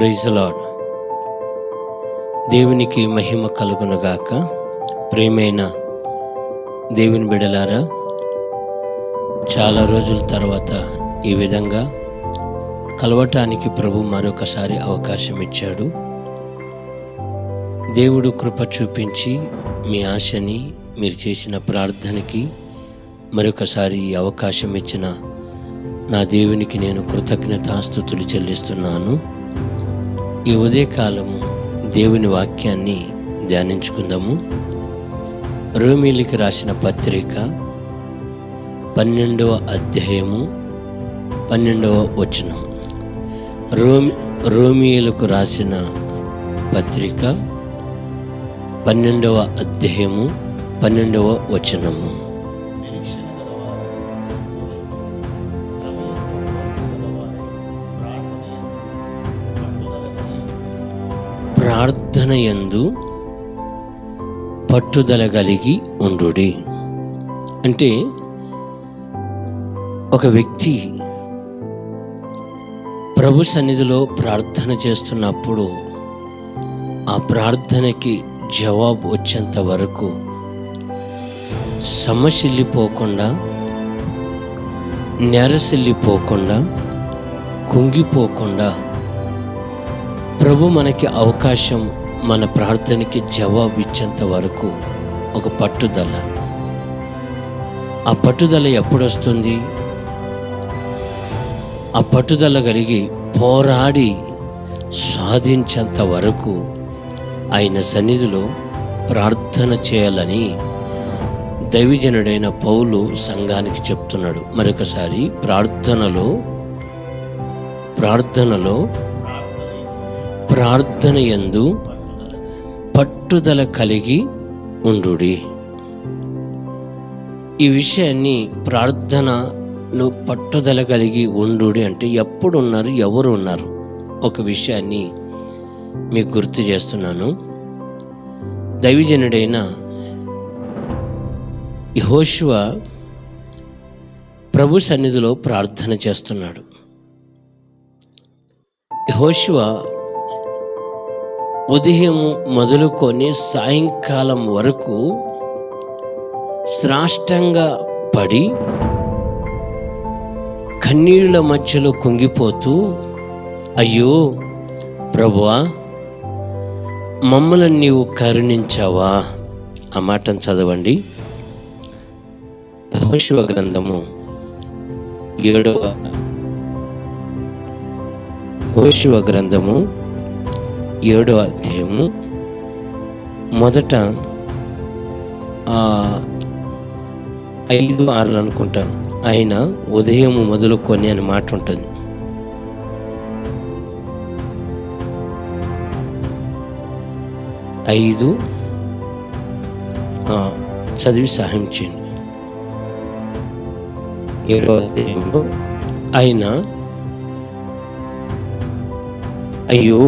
Praise the lord. దేవునికి మహిమ కలుగునుగాక. ప్రియమైన దేవుని బిడ్డలారా, చాలా రోజుల తర్వాత ఈ విధంగా కలవటానికి ప్రభు మరొకసారి అవకాశం ఇచ్చాడు. దేవుడు కృప చూపించి మీ ఆశని, మీరు చేసిన ప్రార్థనకి మరొకసారి ఈ అవకాశం ఇచ్చిన నా దేవునికి నేను కృతజ్ఞతాస్తుతులు చెల్లిస్తున్నాను. ఈ ఉదయకాలము దేవుని వాక్యాన్ని ధ్యానించుకుందాము. రోమీయులకు రాసిన పత్రిక 12వ అధ్యాయము 12వ వచనం. రోమీయులకు రాసిన పత్రిక 12వ అధ్యాయము 12వ వచనము. ప్రార్థన యందు పట్టుదల కలిగి ఉండుడి. అంటే ఒక వ్యక్తి ప్రభు సన్నిధిలో ప్రార్థన చేస్తున్నప్పుడు ఆ ప్రార్థనకి జవాబు వచ్చేంత వరకు సమసిల్లిపోకుండా, నెరసిల్లిపోకుండా, కుంగిపోకుండా ప్రభు మనకి అవకాశం, మన ప్రార్థనకి జవాబు ఇచ్చేంత వరకు ఒక పట్టుదల. ఆ పట్టుదల ఎప్పుడు వస్తుంది? ఆ పట్టుదల కలిగి పోరాడి సాధించేంత వరకు ఆయన సన్నిధిలో ప్రార్థన చేయాలని దైవజనుడైన పౌలు సంఘానికి చెప్తున్నాడు. మరొకసారి, ప్రార్థన యందు పట్టుదల కలిగి ఉండుడి. ఈ విషయాన్ని, ప్రార్థనను పట్టుదల కలిగి ఉండుడి అంటే ఎప్పుడు ఉన్నారు, ఎవరు ఉన్నారు? ఒక విషయాన్ని మీకు గుర్తు చేస్తున్నాను. దైవజనుడైన యెహోషువ ప్రభు సన్నిధిలో ప్రార్థన చేస్తున్నాడు. యెహోషువ ఉదయం మొదలుకొని సాయంకాలం వరకు సాష్టాంగ పడి కన్నీళ్ల మధ్యలో కుంగిపోతూ, అయ్యో ప్రభువా, మమ్మల్ని నీవు కరుణించావా? ఆ మాటను చదవండి. యెహోషువ గ్రంథము 7వ అధ్యాయము మొదట 5-6 అనుకుంటా. ఆయన ఉదయం మొదలుకొని అని మాట ఉంటుంది. చదివి సహాయం చేయండి. 7వ అధ్యాయంలో ఆయన, అయ్యో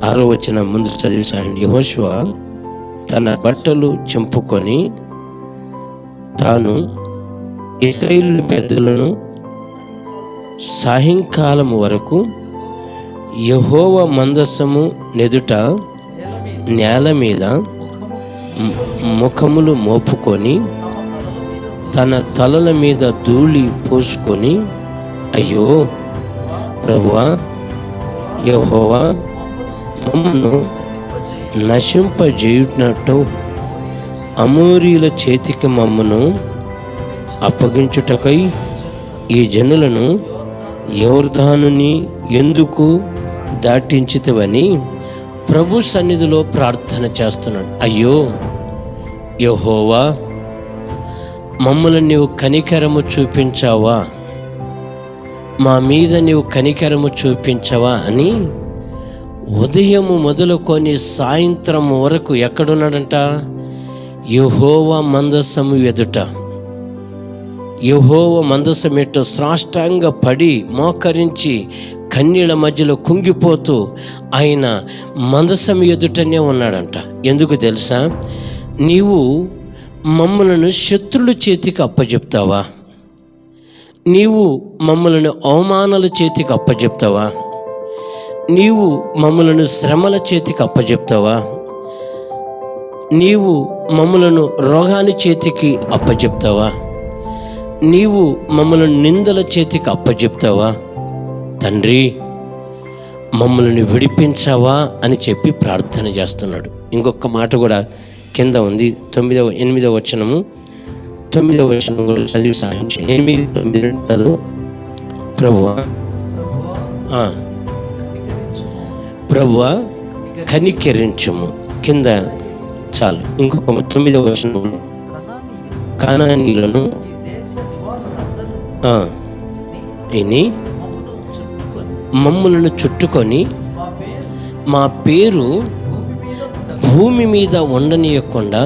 6వ వచనం ముందు చదివి సాయండి. యెహోషువ తన బట్టలు చింపుకొని తాను ఇశ్రాయేలు పెద్దలను సాయంకాలం వరకు యెహోవా మందసము నెదుట నేల మీద ముఖములు మోపుకొని తన తలల మీద ధూళి పోసుకొని, అయ్యో ప్రభువా, యెహోవా మమ్మను నశింపజేయునట్టు అమోరీల చేతికి మమ్మను అప్పగించుటకై ఈ జనులను యొర్దానుని ఎందుకు దాటించితివని ప్రభు సన్నిధిలో ప్రార్థన చేస్తున్నాడు. అయ్యో యెహోవా, మమ్మల్ని నీవు కనికరము చూపించావా? మా మీద నీవు కనికరము చూపించవా అని ఉదయము మొదలుకొని సాయంత్రం వరకు ఎక్కడున్నాడంట? యెహోవా మందసము ఎదుట. యెహోవా మందసం ఎట్టు సాష్టాంగ పడి మోకరించి కన్నీళ్ళ మధ్యలో కుంగిపోతూ ఆయన మందసం ఎదుటనే ఉన్నాడంట. ఎందుకు తెలుసా? నీవు మమ్మలను శత్రుల చేతికి అప్పచెప్తావా? నీవు మమ్మల్ని అవమానాల చేతికి అప్పచెప్తావా? నీవు మమ్ములను శ్రమల చేతికి అప్పజెప్తావా? నీవు మమ్ములను రోగాని చేతికి అప్పజెప్తావా? నీవు మమ్మలను నిందల చేతికి అప్పజెప్తావా? తండ్రి, మమ్మల్ని విడిపించావా అని చెప్పి ప్రార్థన చేస్తున్నాడు. ఇంకొక మాట కూడా కింద ఉంది, 8వ వచనము. 9వ వచనం కూడా చదివి సాయం చేయండి. 8, 9 చదువు. ప్రభువా ప్రభువా కనికరించుము. కింద చాలు. ఇంకొక 9వ వచనం, కనానీయులను విని మమ్ములను చుట్టుకొని మా పేరు భూమి మీద ఉండనీయకుండా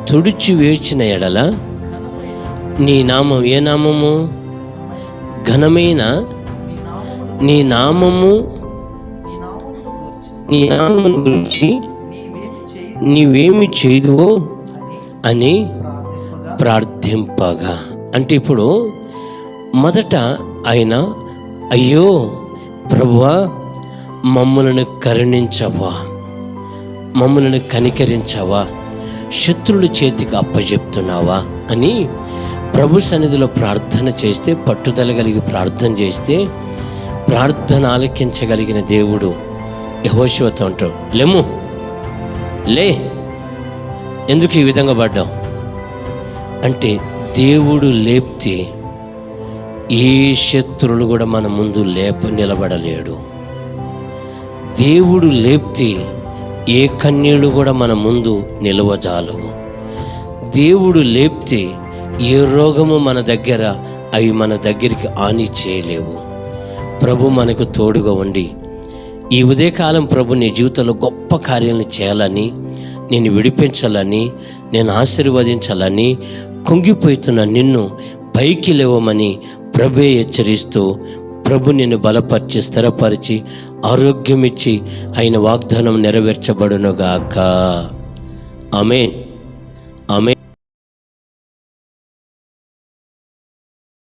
తుడిచి వేచిన ఎడల నీ నామం, ఏ నామము? ఘనమైన నీ నామము, నీ నామమును గురించి నీవేమి చేయదువో అని ప్రార్థింపగా. అంటే ఇప్పుడు మొదట ఆయన, అయ్యో ప్రభువా, మమ్మల్ని కరుణించవా, మమ్మల్ని కనికరించవా, శత్రువుల చేతికి అప్పచెప్తున్నావా అని ప్రభు సన్నిధిలో ప్రార్థన చేస్తే, పట్టుదల కలిగి ప్రార్థన చేస్తే, ప్రార్థన ఆలకించగలిగిన దేవుడు యెహోషువతో అంటాడు, లెమ్ము, లే, ఎందుకు ఈ విధంగా పడ్డావు అంటే, దేవుడు లేపితే ఏ శత్రువులు కూడా మన ముందు నిలబడలేడు. దేవుడు లేపితే ఏ కన్నీళ్ళు కూడా మన ముందు నిలవజాలవు. దేవుడు లేపితే ఏ రోగము అవి మన దగ్గరికి హాని చేయలేవు. ప్రభు మనకు తోడుగా ఉండి ఈ ఉదయకాలం ప్రభు నీ జీవితంలో గొప్ప కార్యాలను చేయాలని, నేను విడిపించాలని, నేను ఆశీర్వదించాలని, కుంగిపోతున్న నిన్ను పైకి లేవమని ప్రభే హెచ్చరిస్తూ, ప్రభు నిన్ను బలపరిచి స్థిరపరిచి ఆరోగ్యం ఇచ్చి ఆయన వాగ్దానం నెరవేర్చబడునుగాక. ఆమేన్.